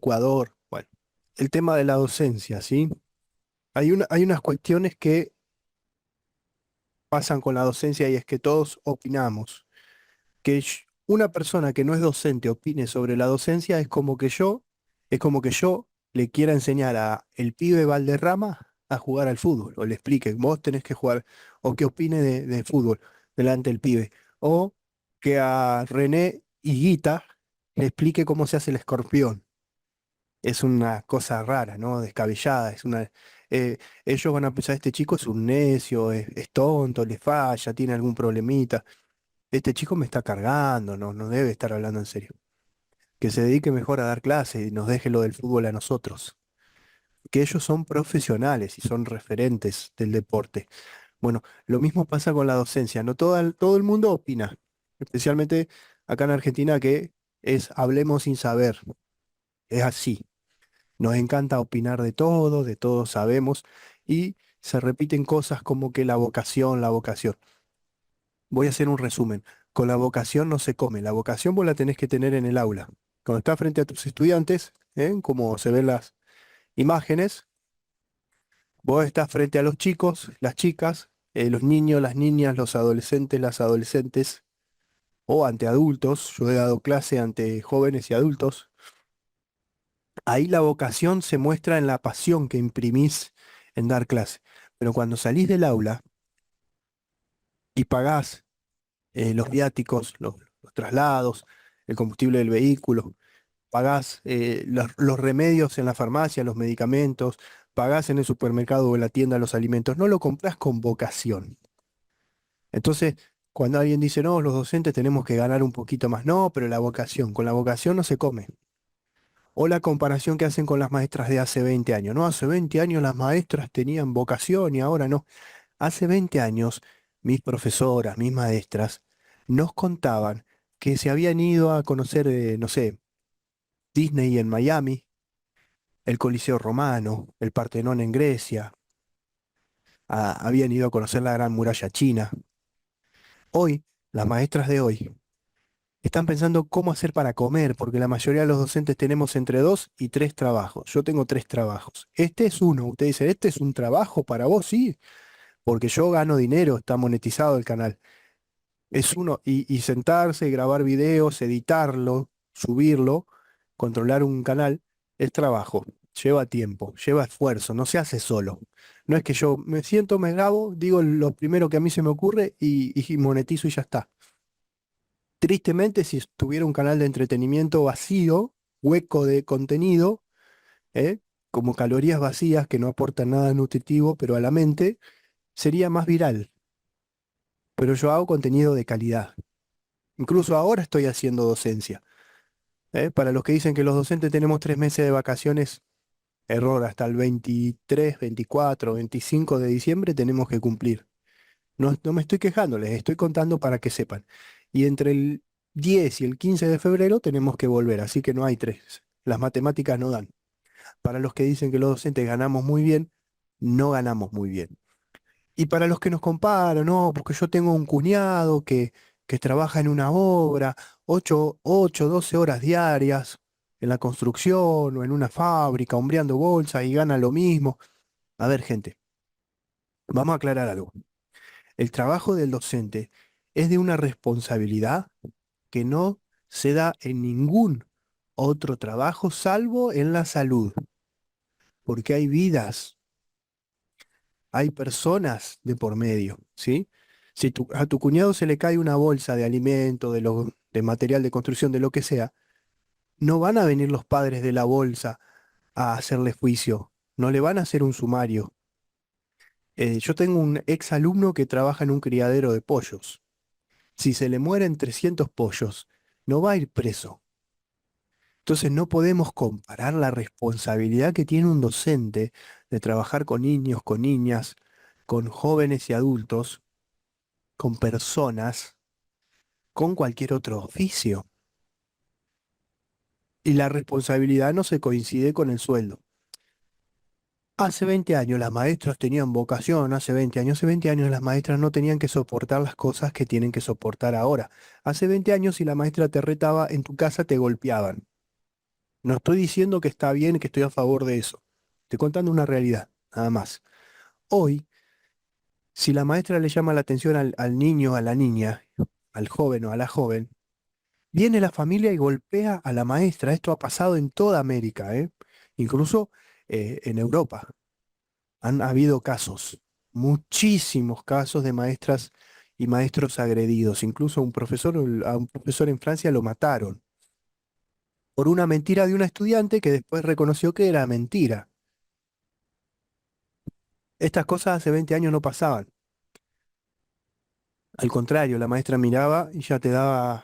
Ecuador. Bueno, el tema de la docencia, ¿sí? Hay unas cuestiones que pasan con la docencia y es que todos opinamos. Una persona que no es docente opine sobre la docencia es como que yo le quiera enseñar a el pibe Valderrama a jugar al fútbol, o le explique, vos tenés que jugar, o que opine de fútbol delante del pibe, o que a René Higuita le explique cómo se hace el escorpión. Es una cosa rara, ¿no? Descabellada, ellos van a pensar, este chico es un necio, es tonto, le falla, tiene algún problemita. Este chico me está cargando, no debe estar hablando en serio. Que se dedique mejor a dar clases y nos deje lo del fútbol a nosotros. Que ellos son profesionales y son referentes del deporte. Bueno, lo mismo pasa con la docencia. No todo el mundo opina, especialmente acá en Argentina, que es hablemos sin saber. Es así. Nos encanta opinar de todo sabemos, y se repiten cosas como que la vocación, la vocación. Voy a hacer un resumen. Con la vocación no se come. La vocación vos la tenés que tener en el aula. Cuando estás frente a tus estudiantes, como se ven las imágenes, vos estás frente a los chicos, las chicas, los niños, las niñas, los adolescentes, las adolescentes, o ante adultos. Yo he dado clase ante jóvenes y adultos. Ahí la vocación se muestra en la pasión que imprimís en dar clase. Pero cuando salís del aula y pagás los viáticos, los traslados, el combustible del vehículo, pagás los remedios en la farmacia, los medicamentos, pagás en el supermercado o en la tienda los alimentos, no lo comprás con vocación. Entonces, cuando alguien dice, no, los docentes tenemos que ganar un poquito más, no, pero la vocación, con la vocación no se come. O la comparación que hacen con las maestras de hace 20 años. No, hace 20 años las maestras tenían vocación y ahora no. Hace 20 años, mis profesoras, mis maestras, nos contaban que se habían ido a conocer, no sé, Disney en Miami, el Coliseo Romano, el Partenón en Grecia, habían ido a conocer la Gran Muralla China. Hoy, las maestras de hoy están pensando cómo hacer para comer, porque la mayoría de los docentes tenemos entre 2 y 3 trabajos. Yo tengo 3 trabajos. Este es uno. Usted dice, ¿este es un trabajo para vos? Sí, porque yo gano dinero, está monetizado el canal. Es uno, y sentarse, grabar videos, editarlo, subirlo, controlar un canal, es trabajo, lleva tiempo, lleva esfuerzo, no se hace solo. No es que yo me siento, me grabo, digo lo primero que a mí se me ocurre y monetizo y ya está. Tristemente, si tuviera un canal de entretenimiento vacío, hueco de contenido, ¿eh? Como calorías vacías que no aportan nada nutritivo, pero a la mente, sería más viral. Pero yo hago contenido de calidad. Incluso ahora estoy haciendo docencia. Para los que dicen que los docentes tenemos 3 meses de vacaciones, error, hasta el 23, 24, 25 de diciembre tenemos que cumplir. No me estoy quejando, les estoy contando para que sepan. Y entre el 10 y el 15 de febrero tenemos que volver, así que no hay tres. Las matemáticas no dan. Para los que dicen que los docentes ganamos muy bien, no ganamos muy bien. Y para los que nos comparan, no, porque yo tengo un cuñado que trabaja en una obra, 12 horas diarias en la construcción o en una fábrica, hombreando bolsa y gana lo mismo. A ver, gente, vamos a aclarar algo. El trabajo del docente es de una responsabilidad que no se da en ningún otro trabajo salvo en la salud, porque hay vidas, hay personas de por medio, ¿sí? Si a tu cuñado se le cae una bolsa de alimento, de material de construcción, de lo que sea, no van a venir los padres de la bolsa a hacerle juicio, no le van a hacer un sumario. Yo tengo un ex alumno que trabaja en un criadero de pollos. Si se le mueren 300 pollos, no va a ir preso. Entonces no podemos comparar la responsabilidad que tiene un docente de trabajar con niños, con niñas, con jóvenes y adultos, con personas, con cualquier otro oficio. Y la responsabilidad no se coincide con el sueldo. Hace 20 años las maestras tenían vocación, hace 20 años las maestras no tenían que soportar las cosas que tienen que soportar ahora. Hace 20 años si la maestra te retaba en tu casa te golpeaban. No estoy diciendo que está bien, que estoy a favor de eso. Estoy contando una realidad, nada más. Hoy, si la maestra le llama la atención al niño, a la niña, al joven o a la joven, viene la familia y golpea a la maestra. Esto ha pasado en toda América, ¿eh? Incluso en Europa. Han habido casos, muchísimos casos de maestras y maestros agredidos. Incluso a un profesor en Francia lo mataron por una mentira de una estudiante que después reconoció que era mentira. Estas cosas hace 20 años no pasaban. Al contrario, la maestra miraba y ya te daba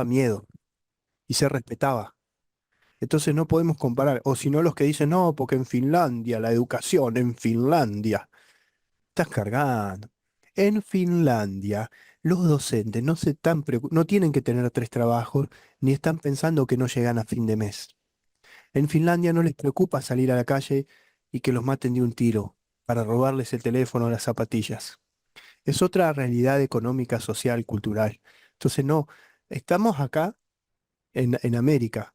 miedo y se respetaba. Entonces no podemos comparar. O si no, los que dicen, no, porque en Finlandia, la educación en Finlandia. Estás cargando. En Finlandia, los docentes no tienen que tener tres trabajos, ni están pensando que no llegan a fin de mes. En Finlandia no les preocupa salir a la calle y que los maten de un tiro para robarles el teléfono o las zapatillas. Es otra realidad económica, social, cultural. Entonces, no, estamos acá en América.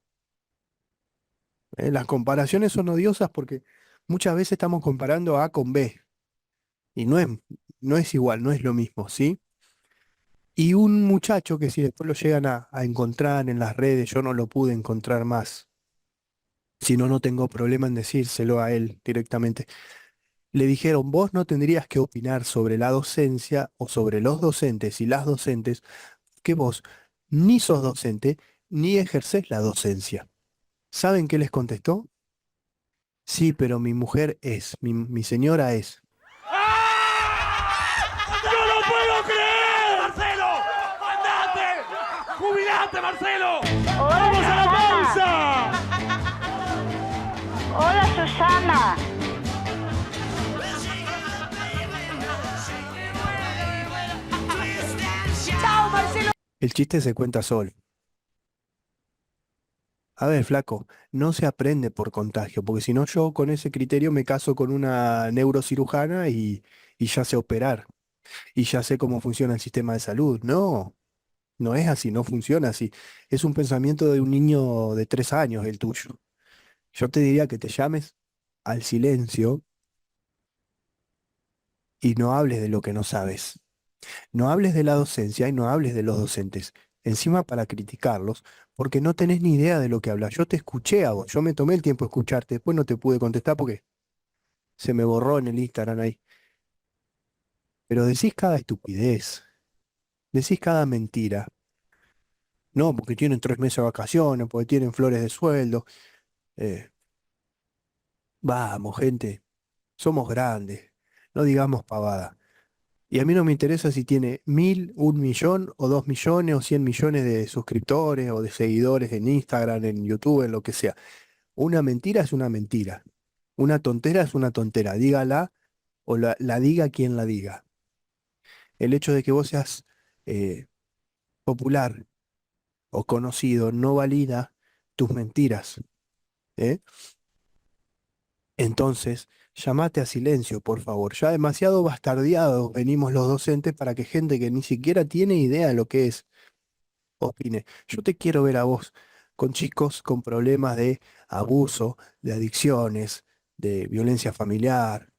Las comparaciones son odiosas porque muchas veces estamos comparando A con B y no es igual, no es lo mismo, ¿sí? Y un muchacho que si después lo llegan a encontrar en las redes, yo no lo pude encontrar más, si no, no tengo problema en decírselo a él directamente. Le dijeron, vos no tendrías que opinar sobre la docencia o sobre los docentes y las docentes, que vos ni sos docente ni ejercés la docencia. ¿Saben qué les contestó? Sí, pero mi mujer es, mi señora es. ¡No lo puedo creer! ¡Marcelo! ¡Andate! ¡Jubilate, Marcelo! Hola, ¡Vamos a la Susana. pausa! Hola, Susana. Chao, Marcelo. El chiste se cuenta solo. A ver, flaco, no se aprende por contagio, porque si no yo con ese criterio me caso con una neurocirujana y ya sé operar, y ya sé cómo funciona el sistema de salud. No, no es así, no funciona así. Es un pensamiento de un niño de 3 años el tuyo. Yo te diría que te llames al silencio y no hables de lo que no sabes. No hables de la docencia y no hables de los docentes. Encima para criticarlos, porque no tenés ni idea de lo que hablas. Yo te escuché a vos, yo me tomé el tiempo de escucharte, después no te pude contestar porque se me borró en el Instagram ahí. Pero decís cada estupidez, decís cada mentira. No, porque tienen 3 meses de vacaciones, porque tienen flores de sueldo. Eh, Vamos, gente, somos grandes, no digamos pavada. Y a mí no me interesa si tiene 1000, 1 millón, o 2 millones, o 100 millones de suscriptores, o de seguidores en Instagram, en YouTube, en lo que sea. Una mentira es una mentira. Una tontera es una tontera. Dígala o la diga quien la diga. El hecho de que vos seas popular o conocido no valida tus mentiras, ¿eh? Entonces, llamate a silencio, por favor. Ya demasiado bastardeados venimos los docentes para que gente que ni siquiera tiene idea de lo que es opine. Yo te quiero ver a vos con chicos con problemas de abuso, de adicciones, de violencia familiar,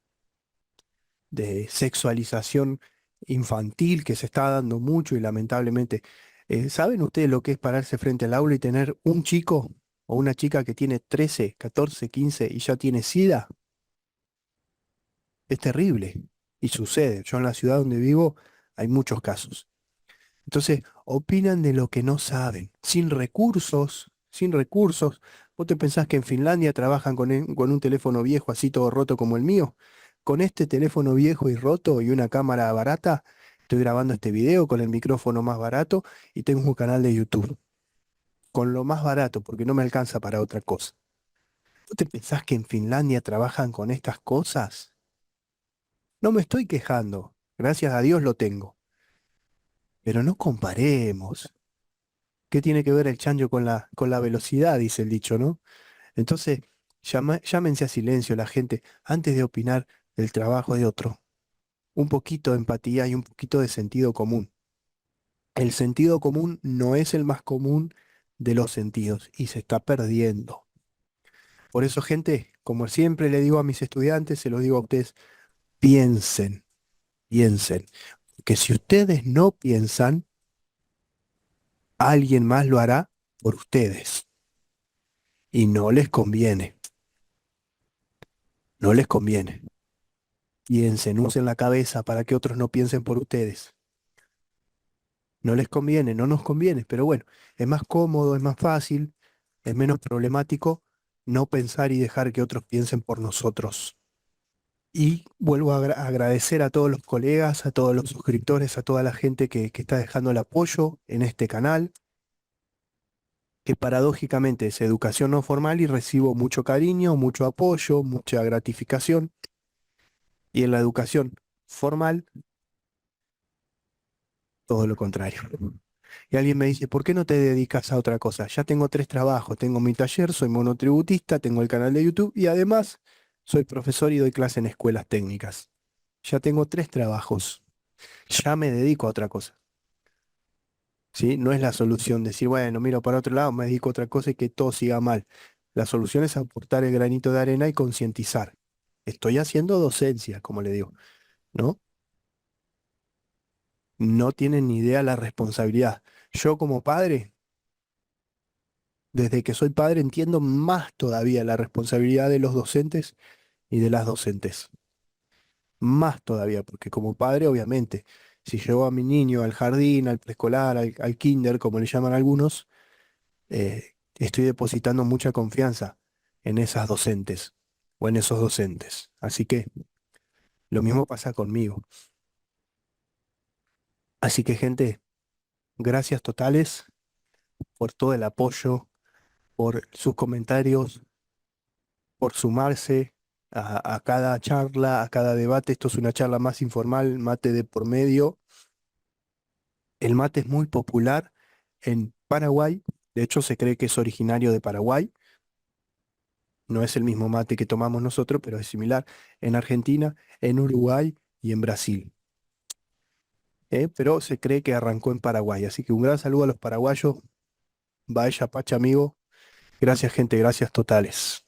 de sexualización infantil que se está dando mucho y lamentablemente. ¿Saben ustedes lo que es pararse frente al aula y tener un chico o una chica que tiene 13, 14, 15 y ya tiene SIDA? Es terrible y sucede. Yo en la ciudad donde vivo hay muchos casos. Entonces, opinan de lo que no saben, sin recursos, sin recursos. ¿Vos te pensás que en Finlandia trabajan con un teléfono viejo así todo roto como el mío? Con este teléfono viejo y roto y una cámara barata, estoy grabando este video con el micrófono más barato y tengo un canal de YouTube. Con lo más barato, porque no me alcanza para otra cosa. ¿Vos te pensás que en Finlandia trabajan con estas cosas? No me estoy quejando, gracias a Dios lo tengo. Pero no comparemos. ¿Qué tiene que ver el chancho con la velocidad? Dice el dicho, ¿no? Entonces, llámense a silencio la gente antes de opinar del trabajo de otro. Un poquito de empatía y un poquito de sentido común. El sentido común no es el más común, de los sentidos y se está perdiendo. Por eso, gente, como siempre le digo a mis estudiantes, se lo digo a ustedes, piensen, piensen, que si ustedes no piensan, alguien más lo hará por ustedes y no les conviene, no les conviene. Piensen, usen la cabeza para que otros no piensen por ustedes. No les conviene, no nos conviene, pero bueno, es más cómodo, es más fácil, es menos problemático no pensar y dejar que otros piensen por nosotros. Y vuelvo a agradecer a todos los colegas, a todos los suscriptores, a toda la gente que está dejando el apoyo en este canal, que paradójicamente es educación no formal y recibo mucho cariño, mucho apoyo, mucha gratificación. Y en la educación formal, todo lo contrario. Y alguien me dice, ¿por qué no te dedicas a otra cosa? Ya tengo 3 trabajos, tengo mi taller, soy monotributista, tengo el canal de YouTube y además soy profesor y doy clase en escuelas técnicas. Ya tengo 3 trabajos, ya me dedico a otra cosa. ¿Sí? No es la solución decir, bueno, miro para otro lado, me dedico a otra cosa y que todo siga mal. La solución es aportar el granito de arena y concientizar. Estoy haciendo docencia, como le digo, ¿no? No tienen ni idea la responsabilidad. Yo como padre, desde que soy padre, entiendo más todavía la responsabilidad de los docentes y de las docentes. Más todavía, porque como padre, obviamente, si llevo a mi niño al jardín, al preescolar, al kinder, como le llaman algunos, estoy depositando mucha confianza en esas docentes o en esos docentes. Así que lo mismo pasa conmigo. Así que, gente, gracias totales por todo el apoyo, por sus comentarios, por sumarse a cada charla, a cada debate. Esto es una charla más informal, mate de por medio. El mate es muy popular en Paraguay. De hecho, se cree que es originario de Paraguay. No es el mismo mate que tomamos nosotros, pero es similar en Argentina, en Uruguay y en Brasil. Pero se cree que arrancó en Paraguay. Así que un gran saludo a los paraguayos. Vaya Pacha, amigo. Gracias, gente. Gracias totales.